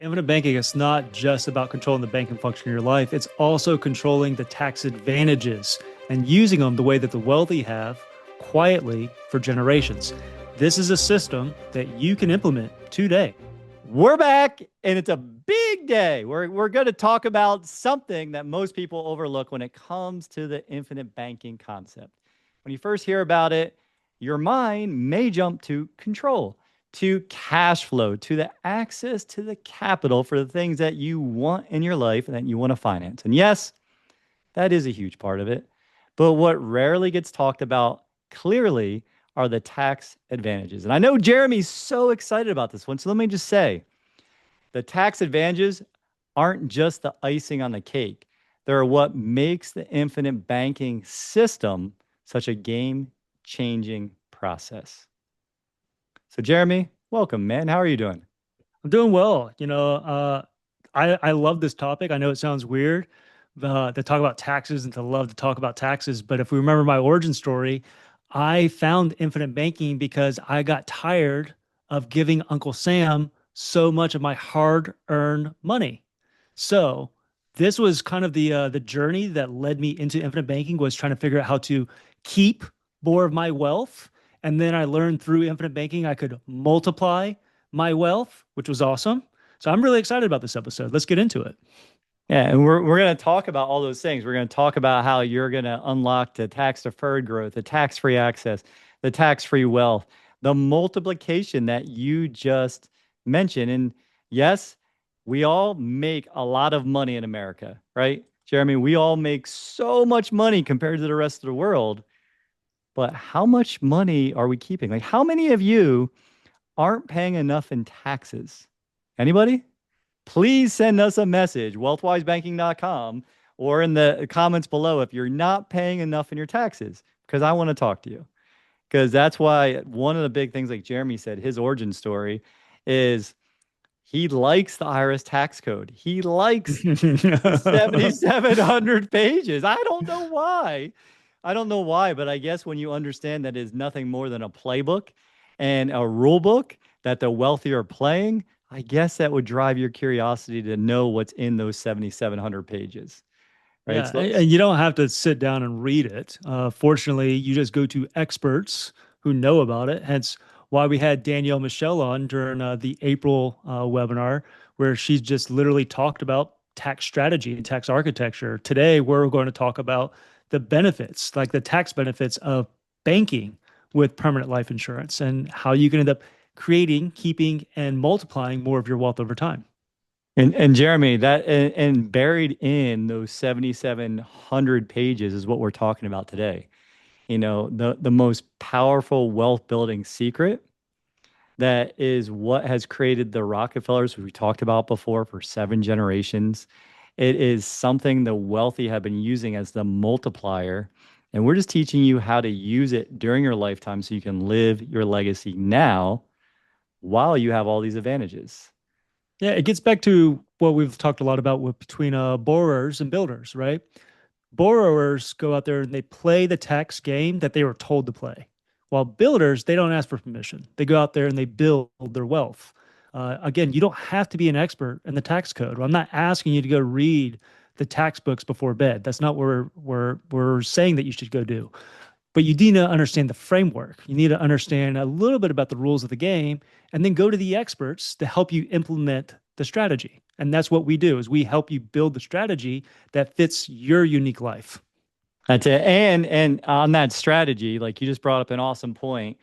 Infinite banking is not just about controlling the banking function in your life, it's also controlling the tax advantages and using them the way that the wealthy have quietly for generations. This is a system that you can implement today. We're back, and it's a big day. We're going to talk about something that most people overlook when it comes to the infinite banking concept. When you first hear about it, your mind may jump to control, to cash flow, to the access to the capital for the things that you want in your life and that you want to finance. And yes, that is a huge part of it. But what rarely gets talked about clearly are the tax advantages. And I know Jeremy's so excited about this one. So let me just say the tax advantages aren't just the icing on the cake, they're what makes the infinite banking system such a game changing process. So, Jeremy, welcome, man. How are you doing? I'm doing well. I love this topic. I know it sounds weird to talk about taxes and to love to talk about taxes, but if we remember my origin story, I found infinite banking because I got tired of giving Uncle Sam so much of my hard-earned money. So this was kind of the journey that led me into infinite banking was trying to figure out how to keep more of my wealth. And then I learned through infinite banking I could multiply my wealth, which was awesome. So I'm really excited about this episode. Let's get into it. Yeah, and we're going to talk about all those things. We're going to talk about how you're going to unlock the tax deferred growth, the tax free access, the tax free wealth, the multiplication that you just mentioned. And yes, we all make a lot of money in America, right? Jeremy, we all make so much money compared to the rest of the world. But how much money are we keeping? Like, how many of you aren't paying enough in taxes? Anybody? Please send us a message, wealthwisebanking.com, or in the comments below if you're not paying enough in your taxes, because I want to talk to you. Because that's why one of the big things, like Jeremy said, his origin story is he likes the IRS tax code. He likes the 7,700 pages. I don't know why. I don't know why, but I guess when you understand that is nothing more than a playbook and a rule book that the wealthy are playing, I guess that would drive your curiosity to know what's in those 7,700 pages, right? Yeah, So let's, and you don't have to sit down and read it. Fortunately, you just go to experts who know about it. Hence why we had Danielle Michelle on during the April webinar, where she's just literally talked about tax strategy and tax architecture. Today, we're going to talk about the benefits, like the tax benefits of banking with permanent life insurance and how you can end up creating, keeping, and multiplying more of your wealth over time. and Jeremy, that and buried in those 7,700 pages is what we're talking about today. You know, the most powerful wealth building secret that is what has created the Rockefellers, which we talked about before, for 7 generations. It is something the wealthy have been using as the multiplier. And we're just teaching you how to use it during your lifetime so you can live your legacy now while you have all these advantages. Yeah, it gets back to what we've talked a lot about with between borrowers and builders, right? Borrowers go out there and they play the tax game that they were told to play, while builders, they don't ask for permission. They go out there and they build their wealth. Again, you don't have to be an expert in the tax code. I'm not asking you to go read the tax books before bed. That's not what we're saying that you should go do. But you need to understand the framework. You need to understand a little bit about the rules of the game and then go to the experts to help you implement the strategy. And that's what we do is we help you build the strategy that fits your unique life. That's it. And on that strategy, like you just brought up an awesome point,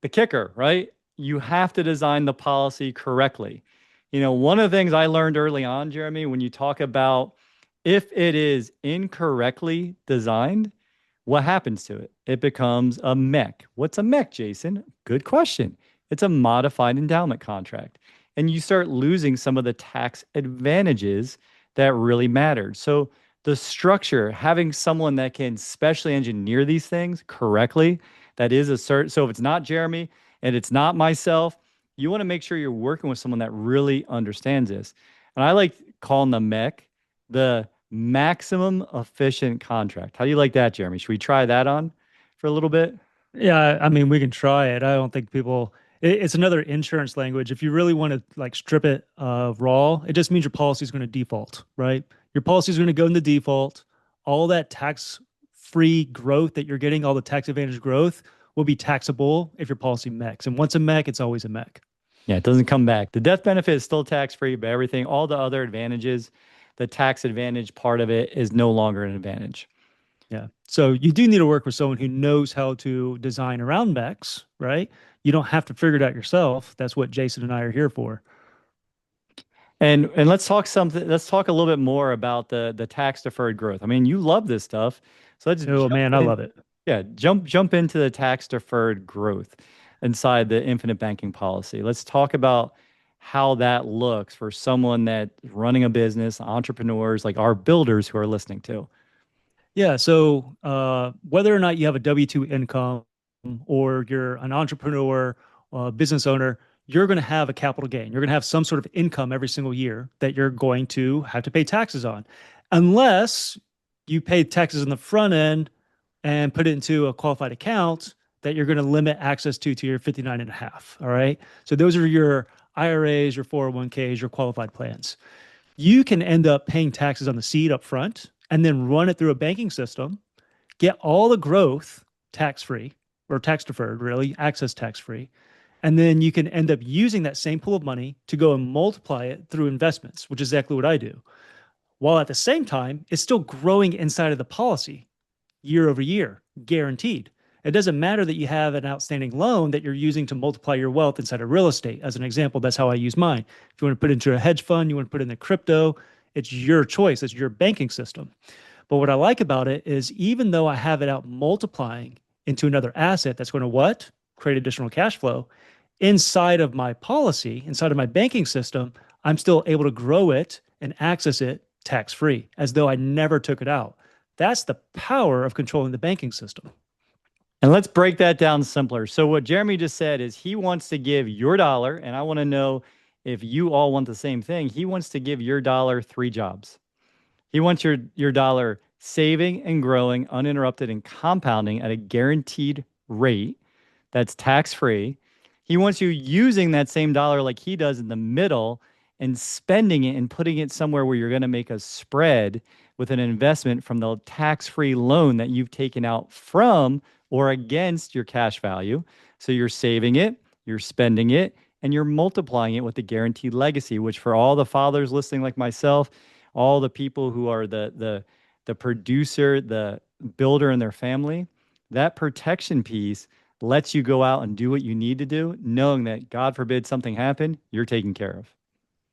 the kicker, right? You have to design the policy correctly. You know, one of the things I learned early on, Jeremy, when you talk about if it is incorrectly designed, what happens to it? It becomes a mech. What's a mech, Jason? Good question. It's a modified endowment contract. And you start losing some of the tax advantages that really mattered. So the structure, having someone that can specially engineer these things correctly, that is a certain, so if it's not Jeremy and it's not myself, you want to make sure you're working with someone that really understands this. And I like calling the mech the maximum efficient contract. How do you like that, Jeremy? Should we try that on for a little bit? Yeah, I mean, we can try it. I don't think people, It's another insurance language. If you really want to like strip it raw, it just means your policy is going to default, right? Your policy is going to go into default. All that tax-free growth that you're getting, all the tax advantage growth will be taxable if your policy mechs. And once a mech, it's always a mech. Yeah, it doesn't come back. The death benefit is still tax free, but everything, all the other advantages, the tax advantage part of it is no longer an advantage. Yeah. So you do need to work with someone who knows how to design around mechs, right? You don't have to figure it out yourself. That's what Jason and I are here for. And let's talk something. Let's talk a little bit more about the tax deferred growth. I mean, you love this stuff, so let's Oh jump man, I in. love it. Yeah, jump into the tax deferred growth inside the infinite banking policy. Let's talk about how that looks for someone that's running a business, entrepreneurs like our builders who are listening to. Yeah. So whether or not you have a W-2 income or you're an entrepreneur, business owner, you're going to have a capital gain. You're going to have some sort of income every single year that you're going to have to pay taxes on, unless you pay taxes in the front end and put it into a qualified account that you're going to limit access to your 59 and a half. All right. So those are your IRAs, your 401ks, your qualified plans. You can end up paying taxes on the seed up front and then run it through a banking system, get all the growth tax free or tax deferred, really, access tax free. And then you can end up using that same pool of money to go and multiply it through investments, which is exactly what I do. While at the same time, it's still growing inside of the policy year over year, guaranteed. It doesn't matter that you have an outstanding loan that you're using to multiply your wealth inside of real estate. As an example, that's how I use mine. If you want to put it into a hedge fund, you want to put it in the crypto, it's your choice, it's your banking system. But what I like about it is even though I have it out multiplying into another asset that's going to what? Create additional cash flow inside of my policy, inside of my banking system, I'm still able to grow it and access it tax free as though I never took it out. That's the power of controlling the banking system. And let's break that down simpler. So what Jeremy just said is he wants to give your dollar, and I want to know if you all want the same thing. He wants to give your dollar three jobs. He wants your dollar saving and growing uninterrupted and compounding at a guaranteed rate that's tax free. He wants you using that same dollar like he does in the middle and spending it and putting it somewhere where you're going to make a spread with an investment from the tax free loan that you've taken out from or against your cash value. So you're saving it, you're spending it, and you're multiplying it with the guaranteed legacy, which for all the fathers listening like myself, all the people who are the producer, the builder in their family, that protection piece lets you go out and do what you need to do, knowing that God forbid something happen, you're taken care of.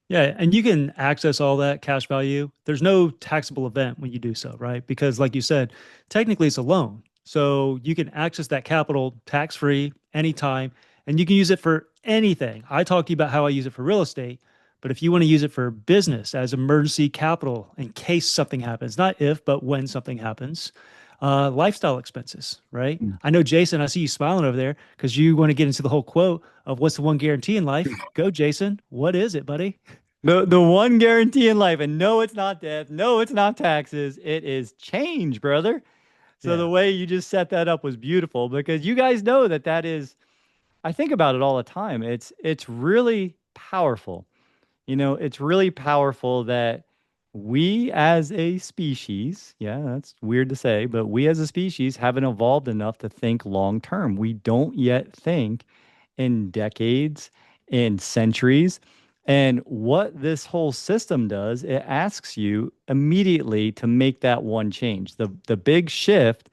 Yeah, and you can access all that cash value. There's no taxable event when you do so, right? Because, like you said, technically it's a loan. So you can access that capital tax free anytime, and you can use it for anything. I talked to you about how I use it for real estate, but if you want to use it for business as emergency capital in case something happens, not if, but when something happens, lifestyle expenses, right? Mm. I know, Jason, I see you smiling over there because you want to get into the whole quote of what's the one guarantee in life. Go, Jason. What is it, buddy? The one guarantee in life, and no, it's not death. No, it's not taxes. It is change, brother. So the Yeah. way you just set that up was beautiful because you guys know that that is. I think about it all the time. It's really powerful. You know, it's really powerful that we as a species, yeah, that's weird to say, but we as a species haven't evolved enough to think long term. We don't yet think in decades, in centuries. And what this whole system does, it asks you immediately to make that one change. The big shift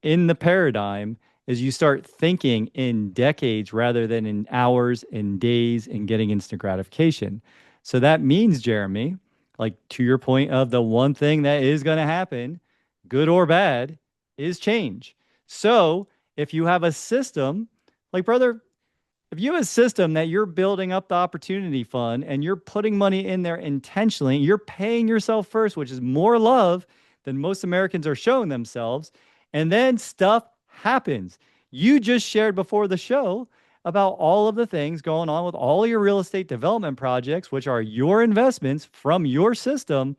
in the paradigm is you start thinking in decades rather than in hours and days and getting instant gratification. So that means, Jeremy, like to your point of the one thing that is going to happen, good or bad, is change. So if you have a system, like brother, if you have a system that you're building up the opportunity fund and you're putting money in there intentionally, you're paying yourself first, which is more love than most Americans are showing themselves. And then stuff happens. You just shared before the show about all of the things going on with all your real estate development projects, which are your investments from your system.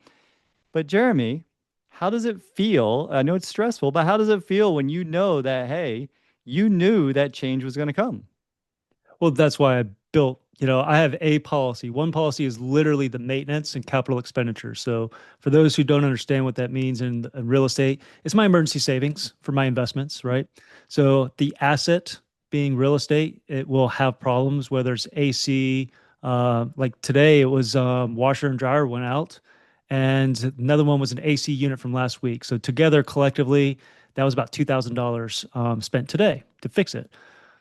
But Jeremy, how does it feel? I know it's stressful, but how does it feel when you know that, hey, you knew that change was going to come? Well, that's why I built, I have a policy. One policy is literally the maintenance and capital expenditures. So, for those who don't understand what that means in real estate, it's my emergency savings for my investments, right? So, the asset being real estate, it will have problems, whether it's AC. Like today, it was washer and dryer went out, and another one was an AC unit from last week. So, together, collectively, that was about $2,000 spent today to fix it.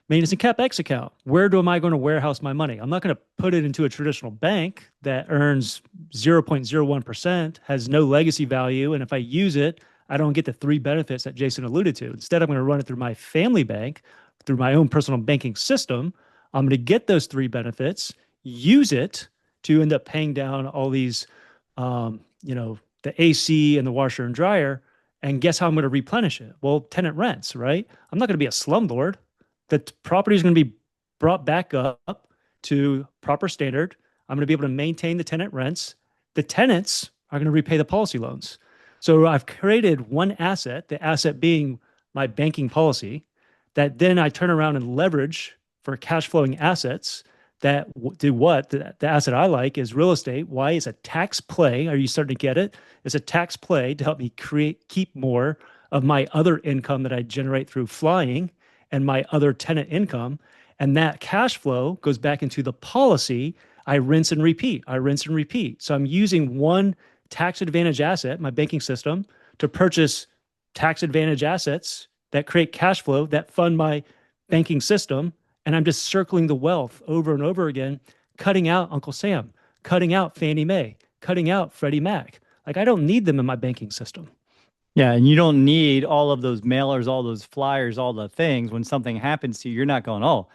Maintenance and CapEx account. Where am I going to warehouse my money? I'm not going to put it into a traditional bank that earns 0.01%, has no legacy value. And if I use it, I don't get the three benefits that Jason alluded to. Instead, I'm going to run it through my family bank, through my own personal banking system. I'm going to get those three benefits, use it to end up paying down all these, the AC and the washer and dryer. And guess how I'm going to replenish it? Well, tenant rents, right? I'm not going to be a slumlord. The property is going to be brought back up to proper standard. I'm going to be able to maintain the tenant rents. The tenants are going to repay the policy loans. So I've created one asset, the asset being my banking policy, that then I turn around and leverage for cash flowing assets that do what? The asset I like is real estate. Why? It's a tax play. Are you starting to get it? It's a tax play to help me keep more of my other income that I generate through flying and my other tenant income. And that cash flow goes back into the policy. I rinse and repeat. I rinse and repeat. So I'm using one tax advantage asset, my banking system, to purchase tax advantage assets that create cash flow that fund my banking system. And I'm just circling the wealth over and over again, cutting out Uncle Sam, cutting out Fannie Mae, cutting out Freddie Mac. Like I don't need them in my banking system. Yeah, and you don't need all of those mailers, all those flyers, all the things. When something happens to you, you're not going, oh,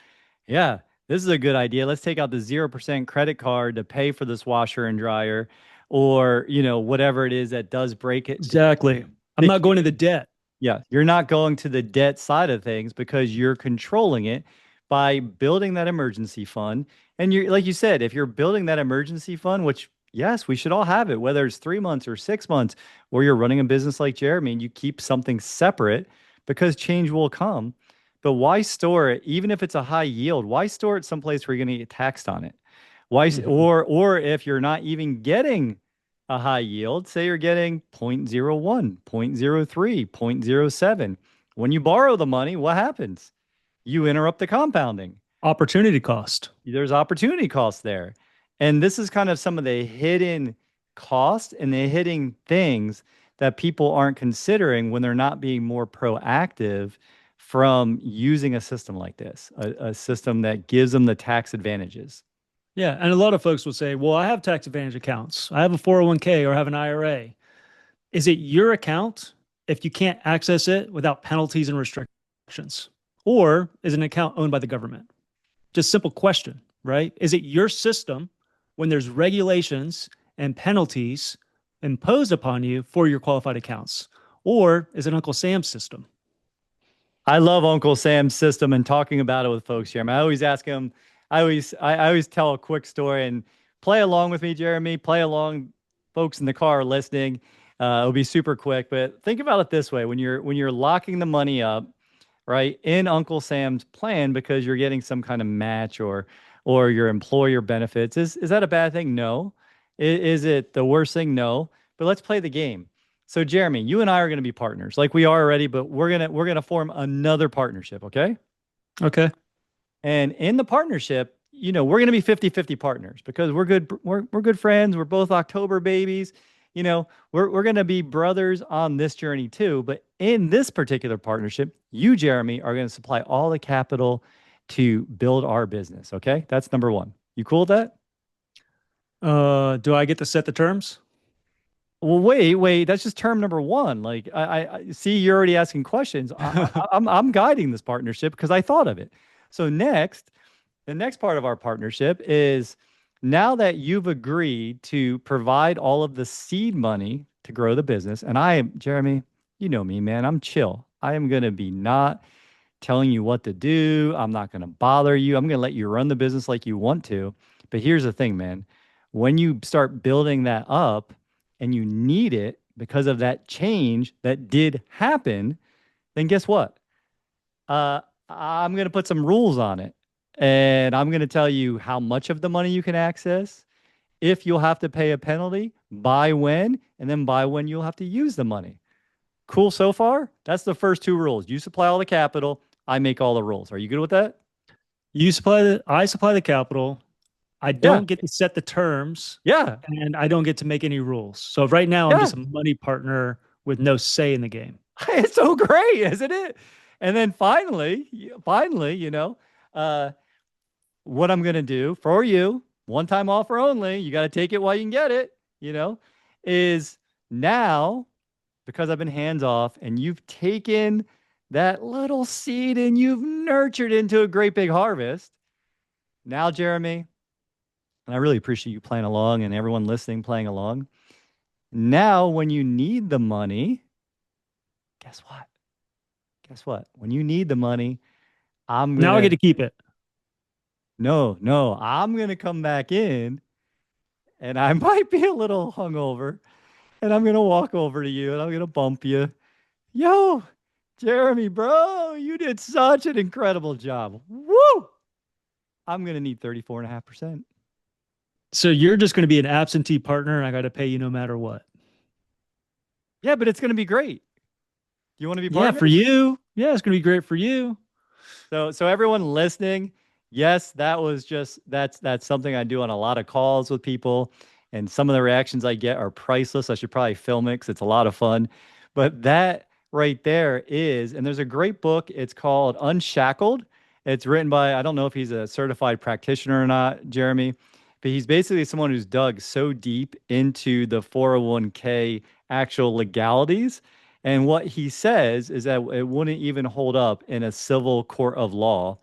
yeah, this is a good idea. Let's take out the 0% credit card to pay for this washer and dryer or, whatever it is that does break it. Exactly. I'm not going to the debt. Yeah, you're not going to the debt side of things because you're controlling it by building that emergency fund. And you're like you said, if you're building that emergency fund, which yes, we should all have it, whether it's 3 months or 6 months, or you're running a business like Jeremy and you keep something separate because change will come. But why store it, even if it's a high yield? Why store it someplace where you're going to get taxed on it? Mhm. Or if you're not even getting a high yield, say you're getting 0.01, 0.03, 0.07. When you borrow the money, what happens? You interrupt the compounding. Opportunity cost. There's opportunity costs there. And this is kind of some of the hidden costs and the hidden things that people aren't considering when they're not being more proactive from using a system like this, a system that gives them the tax advantages. Yeah. And a lot of folks will say, well, I have tax advantage accounts. I have a 401k or I have an IRA. Is it your account if you can't access it without penalties and restrictions? Or is it an account owned by the government? Just simple question, right? Is it your system when there's regulations and penalties imposed upon you for your qualified accounts? Or is it Uncle Sam's system? I love Uncle Sam's system and talking about it with folks, Jeremy. I always ask him, I always tell a quick story and play along with me, Jeremy. Play along, folks in the car listening. It'll be super quick, but think about it this way: when you're locking the money up, right, in Uncle Sam's plan because you're getting some kind of match or your employer benefits, is that a bad thing? No. Is it the worst thing? No. But let's play the game. So Jeremy, you and I are going to be partners like we are already, but we're going to form another partnership, okay? Okay. And in the partnership, we're going to be 50-50 partners because we're good friends, we're both October babies. We're going to be brothers on this journey too, but in this particular partnership, you Jeremy are going to supply all the capital to build our business, okay? That's number 1. You cool with that? Do I get to set the terms? Well, wait. That's just term number 1. Like, I see you're already asking questions. I'm guiding this partnership because I thought of it. So the next part of our partnership is now that you've agreed to provide all of the seed money to grow the business, and Jeremy, you know me, man, I'm chill. I am going to be not telling you what to do. I'm not going to bother you. I'm going to let you run the business like you want to. But here's the thing, man. When you start building that up and you need it because of that change that did happen, then guess what? I'm going to put some rules on it. And I'm going to tell you how much of the money you can access, if you'll have to pay a penalty, by when, and then by when you'll have to use the money. Cool so far? That's the first two rules. You supply all the capital, I make all the rules. Are you good with that? I supply the capital. I Yeah. don't get to set the terms Yeah. and I don't get to make any rules. So right now I'm Yeah. just a money partner with no say in the game. It's so great, isn't it? And then finally, uh, what I'm going to do for you, one time offer only, you got to take it while you can get it, you know, is now because I've been hands off and you've taken that little seed and you've nurtured into a great big harvest. Now, Jeremy, and I really appreciate you playing along and everyone listening playing along. Now, when you need the money, guess what? Guess what? When you need the money, I'm Now I get gonna to keep it. no, I'm gonna come back in and I might be a little hungover and I'm gonna walk over to you and I'm gonna bump you. Yo, Jeremy, bro, you did such an incredible job. Woo! I'm gonna need 34.5%. So you're just going to be an absentee partner and I got to pay you no matter what. Yeah, but it's gonna be great. Do you want to be Yeah, for partners? you. Yeah, it's going to be great for you. So everyone listening, yes, that's something I do on a lot of calls with people, and some of the reactions I get are priceless. I should probably film it because it's a lot of fun. But that right there is, and there's a great book. It's called Unshackled. It's written by, I don't know if he's a certified practitioner or not, Jeremy, but he's basically someone who's dug so deep into the 401k actual legalities, and what he says is that it wouldn't even hold up in a civil court of law.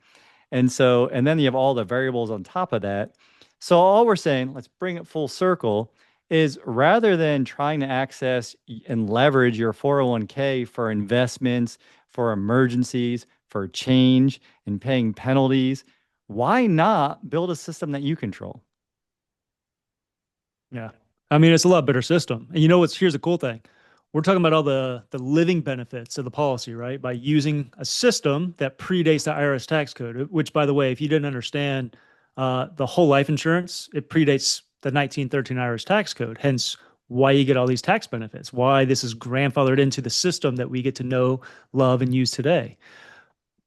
And then you have all the variables on top of that. So all we're saying, let's bring it full circle, is rather than trying to access and leverage your 401k for investments, for emergencies, for change and paying penalties, why not build a system that you control? Yeah. I mean, it's a lot better system. And you know what's here's the cool thing. We're talking about all the living benefits of the policy, right? By using a system that predates the IRS tax code, which by the way, if you didn't understand the whole life insurance, it predates the 1913 IRS tax code. Hence why you get all these tax benefits, why this is grandfathered into the system that we get to know, love, and use today.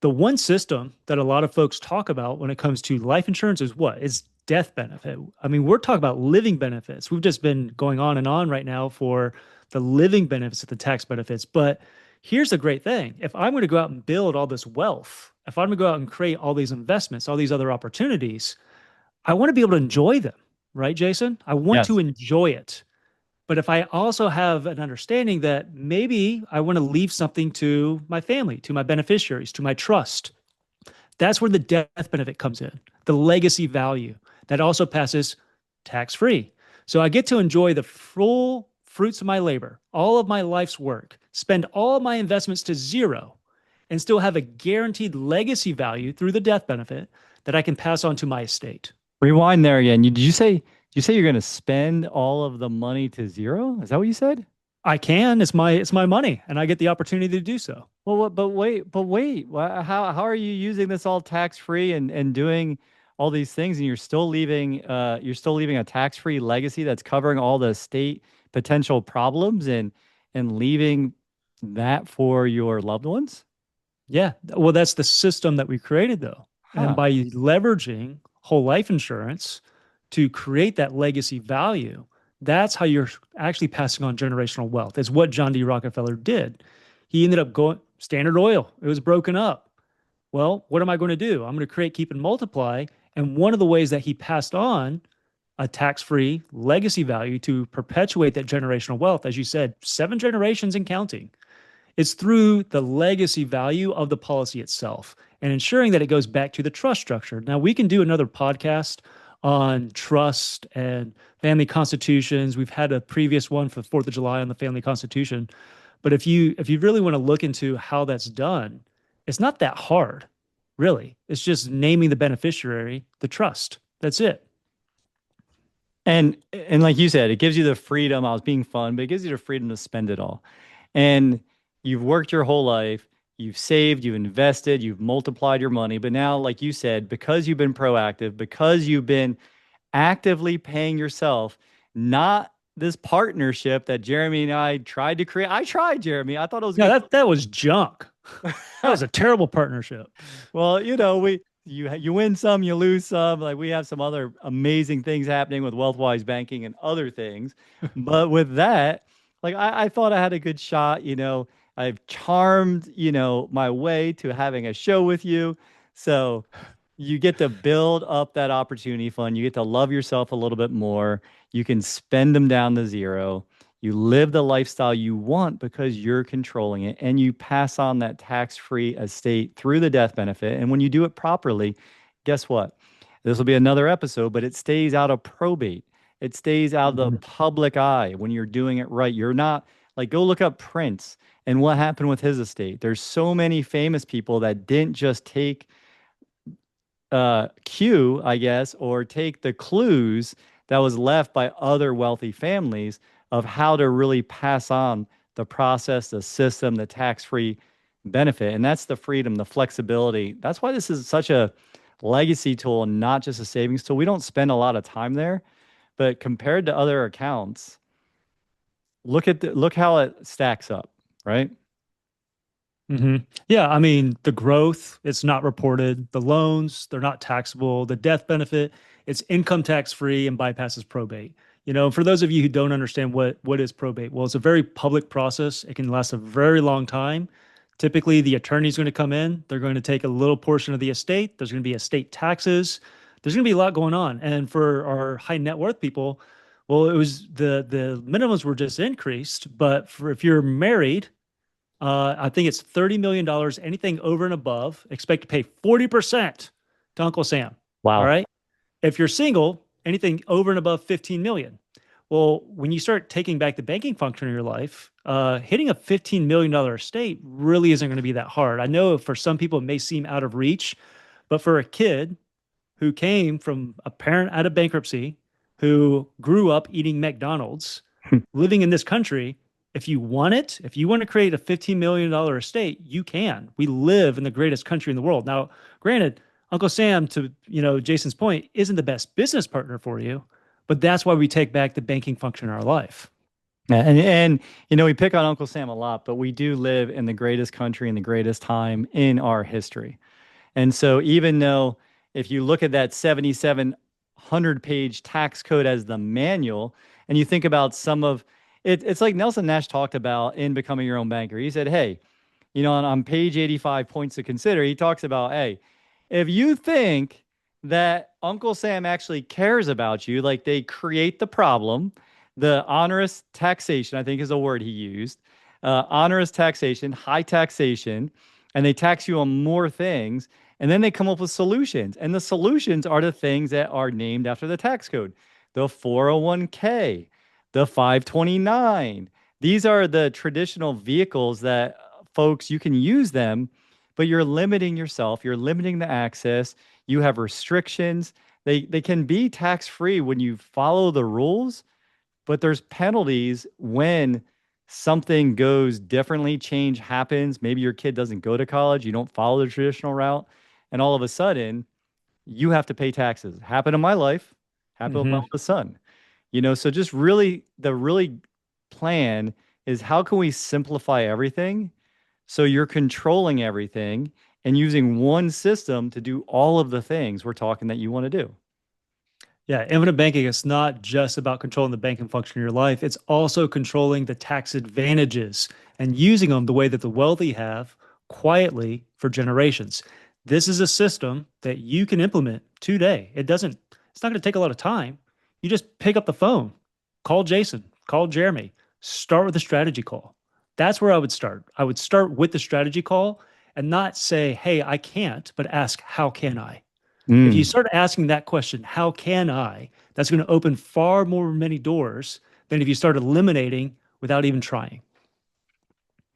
The one system that a lot of folks talk about when it comes to life insurance is what? Is death benefit. I mean, we're talking about living benefits. We've just been going on and on right now for the living benefits of the tax benefits. But here's the great thing. If I'm going to go out and build all this wealth, if I'm going to go out and create all these investments, all these other opportunities, I want to be able to enjoy them, right, Jason? I want to Yes. enjoy it. But if I also have an understanding that maybe I want to leave something to my family, to my beneficiaries, to my trust, that's where the death benefit comes in, the legacy value that also passes tax free. So I get to enjoy the full fruits of my labor, all of my life's work, spend all of my investments to zero, and still have a guaranteed legacy value through the death benefit that I can pass on to my estate. Rewind there again. Did you say you're going to spend all of the money to zero? Is that what you said? I can. It's my money, and I get the opportunity to do so. Well, but wait. How are you using this all tax free and doing all these things, and you're still leaving a tax free legacy that's covering all the state potential problems and leaving that for your loved ones? Yeah. Well, that's the system that we created, though. And Huh. by leveraging whole life insurance to create that legacy value, that's how you're actually passing on generational wealth. It's what John D. Rockefeller did. He ended up going Standard Oil, it was broken up. Well, what am I going to do? I'm going to create, keep, and multiply. And one of the ways that he passed on a tax free legacy value to perpetuate that generational wealth, as you said, 7 generations and counting, it's through the legacy value of the policy itself and ensuring that it goes back to the trust structure. Now, we can do another podcast on trust and family constitutions. We've had a previous one for the 4th of July on the family constitution. But if you really want to look into how that's done, it's not that hard, really. It's just naming the beneficiary, the trust. That's it. And like you said, it gives you the freedom. I was being fun, but it gives you the freedom to spend it all. And you've worked your whole life. you've saved, you've invested, you've multiplied your money. But now, like you said, because you've been proactive, because you've been actively paying yourself, not this partnership that Jeremy and I tried to create. I tried, Jeremy. I thought it was No, going that was junk. That to was a terrible partnership. Well, you win some, you lose some. Like we have some other amazing things happening with WealthWise Banking and other things. But with that, like I thought I had a good shot. I've charmed, my way to having a show with you. So you get to build up that opportunity fund. You get to love yourself a little bit more. You can spend them down to zero. You live the lifestyle you want because you're controlling it, and you pass on that tax-free estate through the death benefit. And when you do it properly, guess what? This will be another episode, but it stays out of probate. It stays out of the Mhm. public eye when you're doing it right. You're not like, go look up Prince and what happened with his estate. There's so many famous people that didn't just take cue, I guess, or take the clues that was left by other wealthy families of how to really pass on the process, the system, the tax-free benefit. And that's the freedom, the flexibility. That's why this is such a legacy tool and not just a savings tool. We don't spend a lot of time there, but compared to other accounts, look how it stacks up, right? Yeah, I mean, the growth, it's not reported. The loans, they're not taxable. The death benefit, it's income tax free and bypasses probate. For those of you who don't understand what is probate, well, it's a very public process. It can last a very long time. Typically, the attorney's going to come in, they're going to take a little portion of the estate. There's going to be estate taxes. There's going to be a lot going on. And for our high net worth people, well, it was the minimums were just increased, but for if you're married, I think it's $30 million. Anything over and above, expect to pay 40% to Uncle Sam. All Wow. right. If you're single, anything over and above 15 million. Well, when you start taking back the banking function in your life, hitting a $15 million estate really isn't going to be that hard. I know for some people it may seem out of reach, but for a kid who came from a parent out of bankruptcy, who grew up eating McDonald's, living in this country, if you want it, if you want to create a $15 million estate, you can. We live in the greatest country in the world. Now, granted, Uncle Sam, to Jason's point, isn't the best business partner for you, but that's why we take back the banking function in our life. Yeah, and we pick on Uncle Sam a lot, but we do live in the greatest country in the greatest time in our history. And so even though if you look at that 7,700 page tax code as the manual, and you think about some of it, it's like Nelson Nash talked about in Becoming Your Own Banker. He said, hey, on page 85, points to consider, he talks about, hey, if you think that Uncle Sam actually cares about you, like they create the problem, the onerous taxation, I think is a word he used, onerous taxation, high taxation, and they tax you on more things. And then they come up with solutions. And the solutions are the things that are named after the tax code, the 401k, the 529. These are the traditional vehicles that folks, you can use them, but you're limiting yourself, you're limiting the access, you have restrictions. They can be tax free when you follow the rules, but there's penalties when something goes differently, change happens. Maybe your kid doesn't go to college, you don't follow the traditional route, and all of a sudden you have to pay taxes. Happened in my life, happened with my Hmm. oldest son. So just really the really plan is how can we simplify everything so you're controlling everything and using one system to do all of the things we're talking that you want to do. Yeah, infinite banking is not just about controlling the banking function in your life. It's also controlling the tax advantages and using them the way that the wealthy have quietly for generations. This is a system that you can implement today. It's not going to take a lot of time. You just pick up the phone, call Jason, call Jeremy, start with a strategy call. That's where I would start. I would start with the strategy call and not say, hey, I can't, but ask, how can I? If you Mm. start asking that question, how can I? That's going to open far more many doors than if you start eliminating without even trying.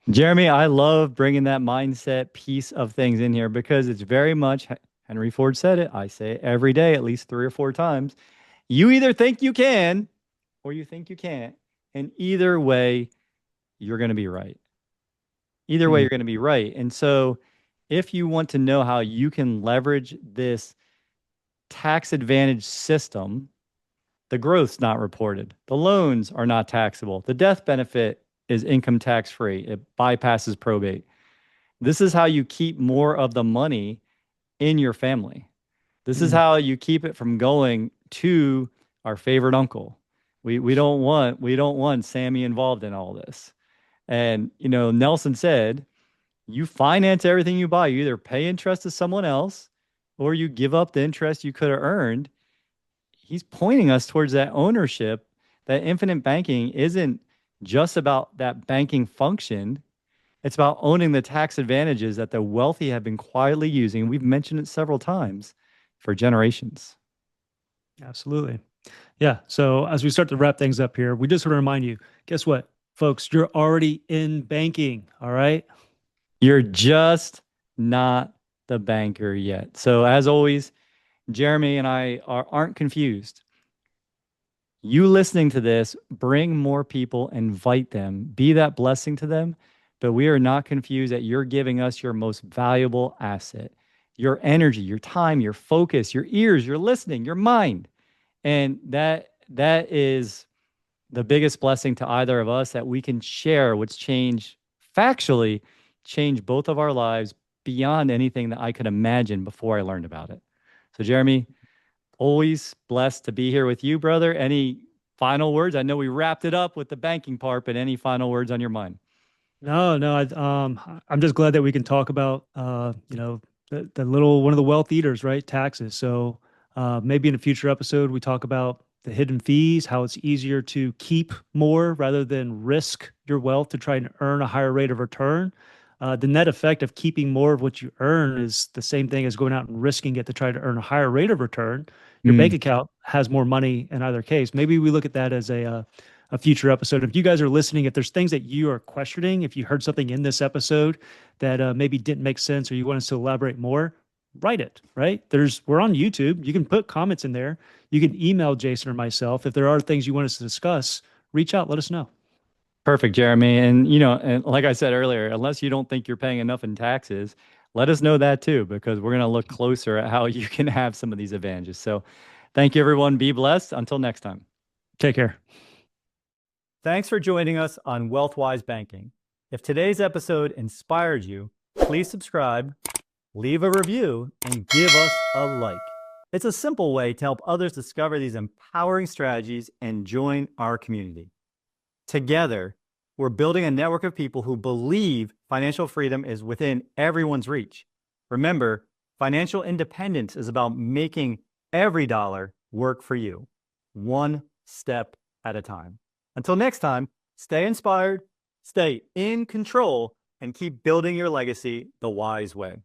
Jeremy, I love bringing that mindset piece of things in here because it's very much, Henry Ford said it. I say it every day, at least 3 or 4 times. You either think you can or you think you can't. And either way, you're going to be right. Either way, Mm, you're going to be right. And so, if you want to know how you can leverage this tax advantage system, the growth's not reported, the loans are not taxable, the death benefit is income tax free, it bypasses probate. This is how you keep more of the money in your family. This is mm, how you keep it from going to our favorite uncle. We don't want Sammy involved in all this. And Nelson said, you finance everything you buy. You either pay interest to someone else or you give up the interest you could have earned. He's pointing us towards that ownership. That infinite banking isn't just about that banking function. It's about owning the tax advantages that the wealthy have been quietly using. We've mentioned it several times for generations. absolutely. Yeah. So as we start to wrap things up here, we just want to remind you, guess what, folks, you're already in banking. All right. You're just not the banker yet. So, as always, Jeremy and I aren't confused. You listening to this, bring more people, invite them, be that blessing to them. But we are not confused that you're giving us your most valuable asset, your energy, your time, your focus, your ears, your listening, your mind. And that is the biggest blessing to either of us, that we can share what's changed factually, change both of our lives beyond anything that I could imagine before I learned about it. So, Jeremy, always blessed to be here with you, brother. Any final words? I know we wrapped it up with the banking part, but any final words on your mind? No, no, I'm just glad that we can talk about, the little one of the wealth eaters, right? Taxes. So maybe in a future episode, we talk about the hidden fees, how it's easier to keep more rather than risk your wealth to try and earn a higher rate of return. The net effect of keeping more of what you earn is the same thing as going out and risking it to try to earn a higher rate of return. Your bank Mm, account has more money in either case. Maybe we look at that as a future episode. If you guys are listening, if there's things that you are questioning, if you heard something in this episode that maybe didn't make sense or you want us to elaborate more, write it, right? We're on YouTube. You can put comments in there. You can email Jason or myself. If there are things you want us to discuss, reach out, let us know. perfect, Jeremy. And like I said earlier, unless you don't think you're paying enough in taxes, let us know that too, because we're going to look closer at how you can have some of these advantages. So, thank you, everyone. Be blessed. Until next time. Take care. Thanks for joining us on WealthWise Banking. If today's episode inspired you, please subscribe, leave a review, and give us a like. It's a simple way to help others discover these empowering strategies and join our community. Together, we're building a network of people who believe financial freedom is within everyone's reach. Remember, financial independence is about making every dollar work for you, one step at a time. Until next time, stay inspired, stay in control, and keep building your legacy the wise way.